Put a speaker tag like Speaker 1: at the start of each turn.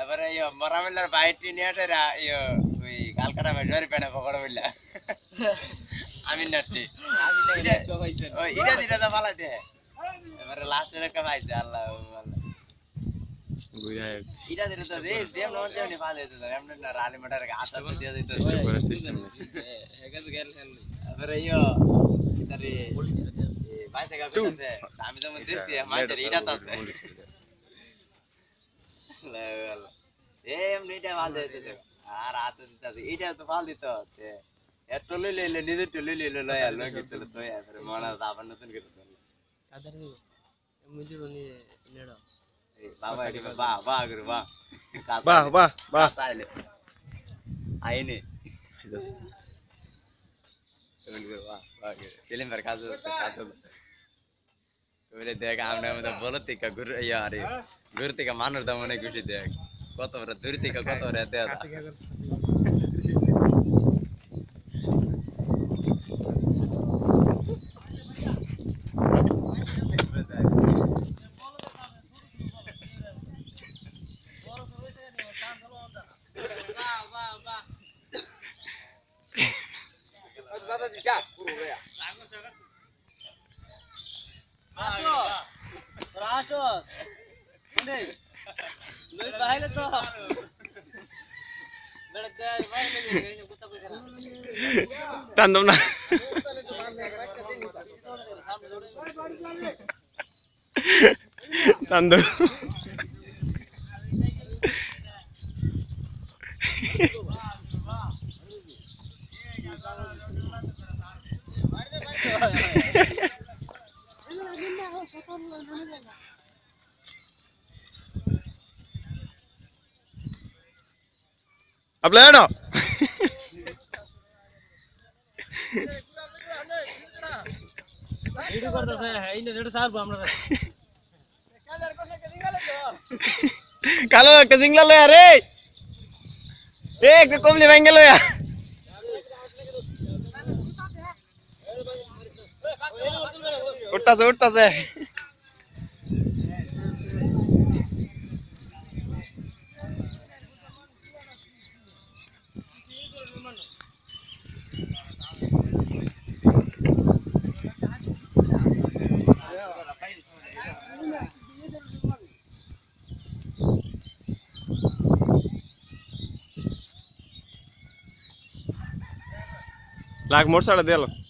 Speaker 1: এবারে মরামিল্লার বাইটি নিয়ে ওই কালকাটা মেজরি পেনে পকড় বললা আমি নাটি এটা দিটা তো পালাইতে এবারে লাস্টের একটা পাইছে আল্লাহ এটা দিটা তো দেম নন যেমনি পালে তো এমনি না রালি মটার গাছ দিয়ে দিত সিস্টেম এবারে তারে বাইতে গা কইছে আমি তো মধ্যে দিছি মাঝে এটা তো আছে এমনিটা ভাল দিতে আর হাতে দিতে এটা তো ভাল দিতে হচ্ছে এত লইলে নিজে তো লইলে লয় আর লগে তো তো এবারে মনা দাবার নতুন করে কাদার দিব এমনি বনি নেড়া এই বাবা এটি বাহ বাহ করে বাহ বাহ বাহ বাহ তাইলে আইনে এমনি করে বাহ বাহ ফিল্ম पर কাজ বলে দেখ আমরা আমাদের বলতে কা গুরু ইয়ারে গুরু থেকে মানুষ দা মনে খুশি দেখ কত বড় দূর থেকে কত বড় দেখ দাদা দিছা পুরো রে রাশস নেই লই বাহিলে তো বেড়ে দেয় বাহিলে গেছে কুত্তা কই করা টান্দম না টান্দম Habla no. ভিডিও করতেছে এই নেট সারবো আমরা কালো একটা জিংলা লয়া রে একটা কমলি ভাঙ্গে লয়া উঠতাছে উঠতাছে लाख मोटर साड़ा दे लो